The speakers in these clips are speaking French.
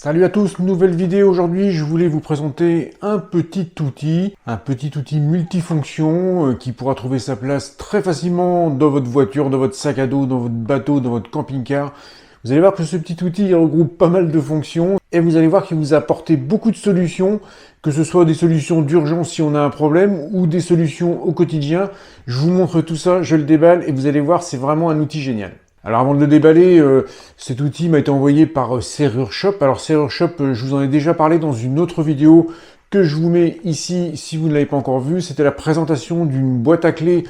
Salut à tous, nouvelle vidéo aujourd'hui. Je voulais vous présenter un petit outil multifonction qui pourra trouver sa place très facilement dans votre voiture, dans votre sac à dos, dans votre bateau, dans votre camping-car. Vous allez voir que ce petit outil il regroupe pas mal de fonctions et vous allez voir qu'il vous apporte beaucoup de solutions, que ce soit des solutions d'urgence si on a un problème ou des solutions au quotidien. Je vous montre tout ça, je le déballe et vous allez voir, c'est vraiment un outil génial. Alors avant de le déballer, cet outil m'a été envoyé par Serrure Shop. Alors Serrure Shop, je vous en ai déjà parlé dans une autre vidéo que je vous mets ici si vous ne l'avez pas encore vue. C'était la présentation d'une boîte à clés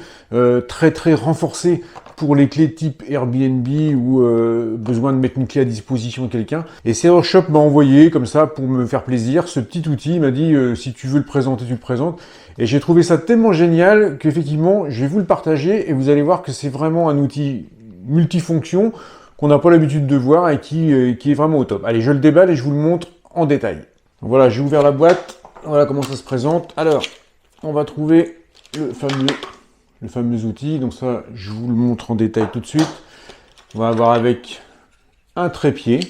très renforcée pour les clés type Airbnb ou besoin de mettre une clé à disposition de quelqu'un. Et Serrure Shop m'a envoyé comme ça pour me faire plaisir ce petit outil. Il m'a dit si tu veux le présenter, tu le présentes. Et j'ai trouvé ça tellement génial qu'effectivement je vais vous le partager et vous allez voir que c'est vraiment un outil multifonction qu'on n'a pas l'habitude de voir et qui est vraiment au top. Allez, je le déballe et je vous le montre en détail. Donc voilà, j'ai ouvert la boîte. Voilà comment ça se présente. Alors, on va trouver le fameux outil. Donc ça, je vous le montre en détail tout de suite. On va avoir avec un trépied.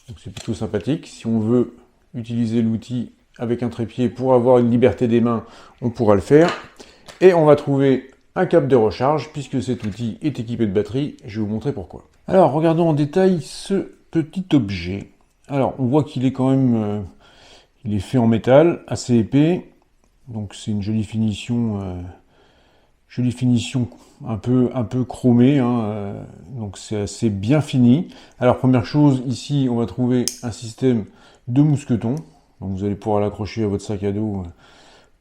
Donc c'est plutôt sympathique. Si on veut utiliser l'outil avec un trépied pour avoir une liberté des mains, on pourra le faire. Et on va trouver un câble de recharge, puisque cet outil est équipé de batterie. Je vais vous montrer pourquoi. Alors, regardons en détail ce petit objet. Alors, on voit qu'il est quand même... il est fait en métal, assez épais. Donc, c'est une jolie finition un peu chromée. Hein, donc, c'est assez bien fini. Alors, première chose, ici, on va trouver un système de mousqueton. Donc, vous allez pouvoir l'accrocher à votre sac à dos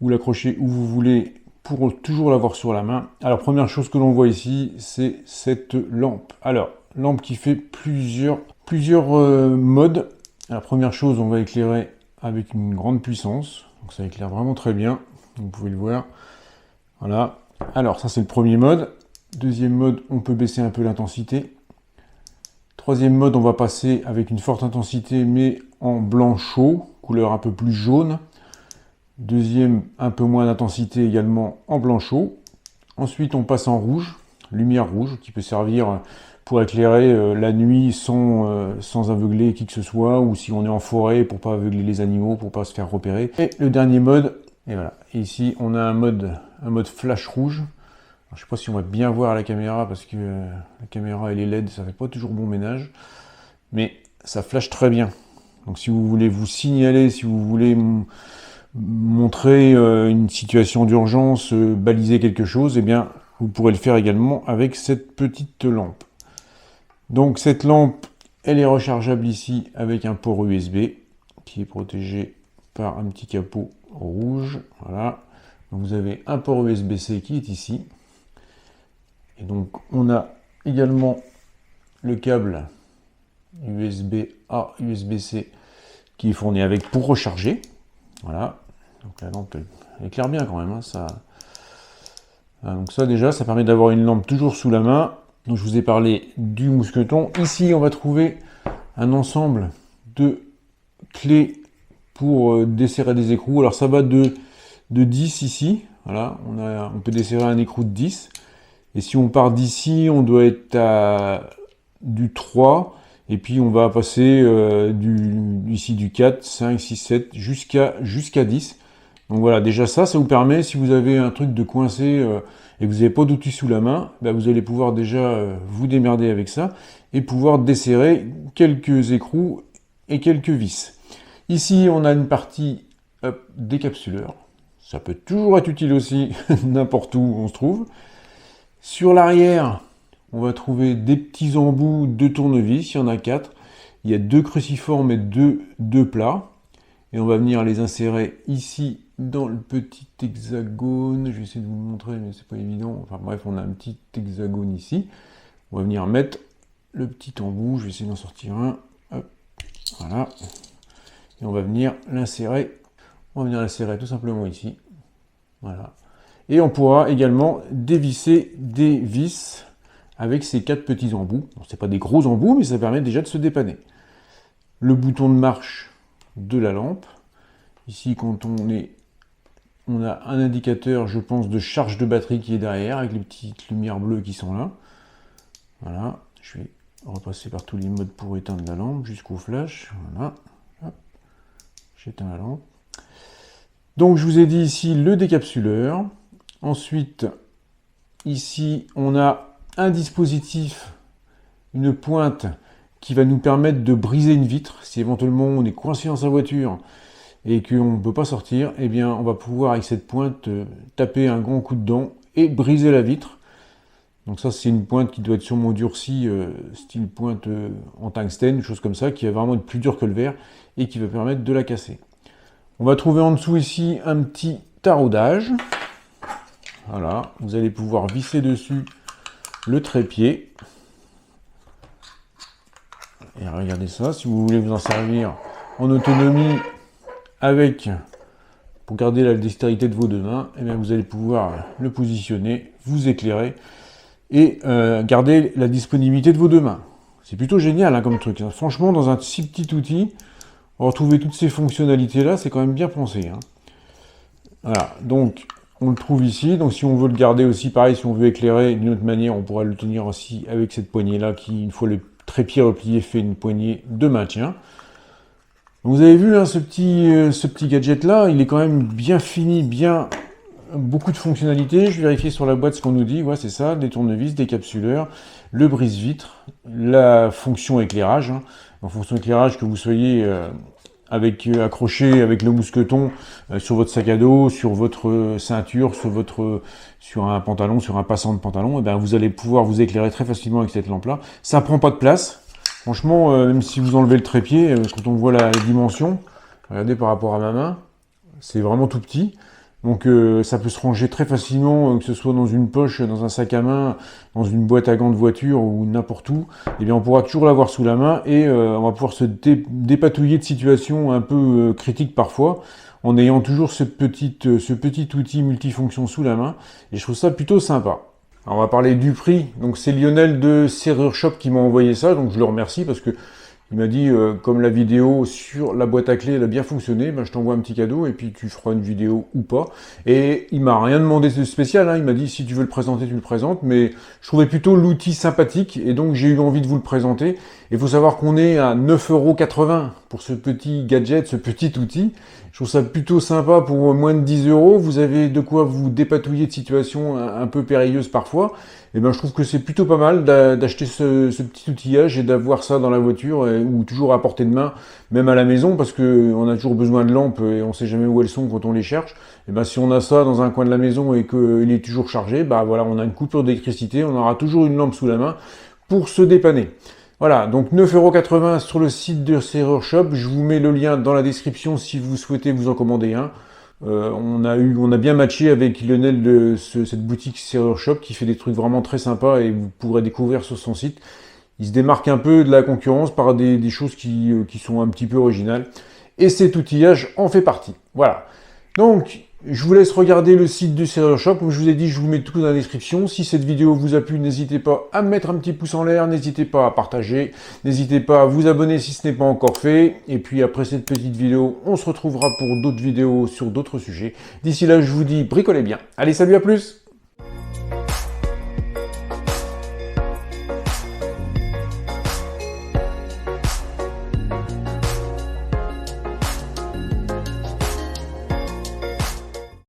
ou l'accrocher où vous voulez pour toujours l'avoir sur la main. Alors, première chose que l'on voit ici, c'est cette lampe. Alors, lampe qui fait plusieurs modes. Alors, première chose, on va éclairer avec une grande puissance. Donc, ça éclaire vraiment très bien. Vous pouvez le voir. Voilà. Alors, ça, c'est le premier mode. Deuxième mode, on peut baisser un peu l'intensité. Troisième mode, on va passer avec une forte intensité, mais en blanc chaud, couleur un peu plus jaune. Deuxième, un peu moins d'intensité également en blanc chaud. Ensuite, on passe en rouge, lumière rouge, qui peut servir pour éclairer la nuit sans aveugler qui que ce soit, ou si on est en forêt pour pas aveugler les animaux, pour pas se faire repérer. Et le dernier mode, et voilà. Et ici, on a un mode flash rouge. Alors, je sais pas si on va bien voir à la caméra, parce que la caméra et les LED, ça fait pas toujours bon ménage, mais ça flash très bien. Donc si vous voulez vous signaler, si vous voulez montrer une situation d'urgence, baliser quelque chose, eh bien, vous pourrez le faire également avec cette petite lampe. Donc cette lampe, elle est rechargeable ici avec un port USB qui est protégé par un petit capot rouge. Voilà. Donc vous avez un port USB-C qui est ici. Et donc on a également le câble USB-A, USB-C qui est fourni avec pour recharger. Voilà. Donc la lampe, elle éclaire bien quand même. Hein, ça. Donc ça déjà, ça permet d'avoir une lampe toujours sous la main. Donc je vous ai parlé du mousqueton. Ici, on va trouver un ensemble de clés pour desserrer des écrous. Alors ça va de 10 ici. Voilà, on peut desserrer un écrou de 10. Et si on part d'ici, on doit être à du 3. Et puis on va passer ici du 4, 5, 6, 7 jusqu'à 10. Donc voilà, déjà ça vous permet, si vous avez un truc de coincé et que vous n'avez pas d'outil sous la main, bah vous allez pouvoir déjà vous démerder avec ça et pouvoir desserrer quelques écrous et quelques vis. Ici, on a une partie décapsuleur. Ça peut toujours être utile aussi n'importe où on se trouve. Sur l'arrière, on va trouver des petits embouts de tournevis, il y en a 4. Il y a 2 cruciformes et 2 plats. Et on va venir les insérer ici dans le petit hexagone. Je vais essayer de vous le montrer, mais c'est pas évident. Enfin bref, on a un petit hexagone ici. On va venir mettre le petit embout. Je vais essayer d'en sortir un. Hop, voilà. Et on va venir l'insérer. On va venir l'insérer tout simplement ici. Voilà. Et on pourra également dévisser des vis avec ces 4 petits embouts. Bon, c'est pas des gros embouts, mais ça permet déjà de se dépanner. Le bouton de marche de la lampe. Ici, quand on a un indicateur, je pense, de charge de batterie qui est derrière, avec les petites lumières bleues qui sont là. Voilà, je vais repasser par tous les modes pour éteindre la lampe jusqu'au flash. Voilà. J'éteins la lampe. Donc je vous ai dit ici le décapsuleur. Ensuite, ici, on a un dispositif, une pointe qui va nous permettre de briser une vitre. Si éventuellement on est coincé dans sa voiture et qu'on ne peut pas sortir, eh bien on va pouvoir avec cette pointe taper un grand coup de dent et briser la vitre. Donc ça c'est une pointe qui doit être sûrement durcie, style pointe en tungstène, une chose comme ça, qui va vraiment être plus dure que le verre et qui va permettre de la casser. On va trouver en dessous ici un petit taraudage. Voilà, vous allez pouvoir visser dessus le trépied. Et regardez ça, si vous voulez vous en servir en autonomie avec, pour garder la dextérité de vos deux mains, et bien vous allez pouvoir le positionner, vous éclairer et garder la disponibilité de vos deux mains. C'est plutôt génial hein, comme truc. Hein. Franchement, dans un si petit outil, retrouver toutes ces fonctionnalités-là, c'est quand même bien pensé. Hein. Voilà, donc on le trouve ici. Donc si on veut le garder aussi, pareil, si on veut éclairer d'une autre manière, on pourra le tenir aussi avec cette poignée-là qui, une fois le trépied replié, fait une poignée de maintien. Vous avez vu hein, ce petit gadget-là, il est quand même bien fini, bien beaucoup de fonctionnalités. Je vais vérifier sur la boîte ce qu'on nous dit. Ouais, c'est ça, des tournevis, des capsuleurs, le brise-vitre, la fonction éclairage. Hein. En fonction éclairage, que vous soyez accroché avec le mousqueton sur votre sac à dos, sur votre ceinture, sur un pantalon, sur un passant de pantalon, et bien vous allez pouvoir vous éclairer très facilement avec cette lampe-là. Ça prend pas de place. Franchement, même si vous enlevez le trépied, quand on voit la dimension, regardez par rapport à ma main, c'est vraiment tout petit. Donc ça peut se ranger très facilement, que ce soit dans une poche, dans un sac à main, dans une boîte à gants de voiture ou n'importe où. Et bien on pourra toujours l'avoir sous la main et on va pouvoir se dépatouiller de situations un peu critiques parfois, en ayant toujours ce petit outil multifonction sous la main. Et je trouve ça plutôt sympa. Alors on va parler du prix. Donc c'est Lionel de Serrure Shop qui m'a envoyé ça, donc je le remercie parce que il m'a dit, comme la vidéo sur la boîte à clés, elle a bien fonctionné, ben, je t'envoie un petit cadeau et puis tu feras une vidéo ou pas. Et il m'a rien demandé de spécial, hein. Il m'a dit, si tu veux le présenter, tu le présentes. Mais je trouvais plutôt l'outil sympathique et donc j'ai eu envie de vous le présenter. Il faut savoir qu'on est à 9,80 € pour ce petit gadget, ce petit outil. Je trouve ça plutôt sympa pour moins de 10 €. Vous avez de quoi vous dépatouiller de situations un peu périlleuses parfois. Et ben, je trouve que c'est plutôt pas mal d'acheter ce petit outillage et d'avoir ça dans la voiture ou toujours à portée de main, même à la maison, parce qu'on a toujours besoin de lampes et on sait jamais où elles sont quand on les cherche. Et ben, si on a ça dans un coin de la maison et qu'il est toujours chargé, bah voilà, on a une coupure d'électricité, on aura toujours une lampe sous la main pour se dépanner. Voilà, donc 9,80 € sur le site de Serrure Shop. Je vous mets le lien dans la description si vous souhaitez vous en commander un. On a bien matché avec Lionel de cette boutique Serrure Shop qui fait des trucs vraiment très sympas et vous pourrez découvrir sur son site. Il se démarque un peu de la concurrence par des choses qui sont un petit peu originales. Et cet outillage en fait partie. Voilà. Donc, je vous laisse regarder le site de Serrure Shop. Comme je vous ai dit, je vous mets tout dans la description. Si cette vidéo vous a plu, n'hésitez pas à mettre un petit pouce en l'air, n'hésitez pas à partager, n'hésitez pas à vous abonner si ce n'est pas encore fait. Et puis après cette petite vidéo, on se retrouvera pour d'autres vidéos sur d'autres sujets. D'ici là, je vous dis bricolez bien. Allez, salut, à plus!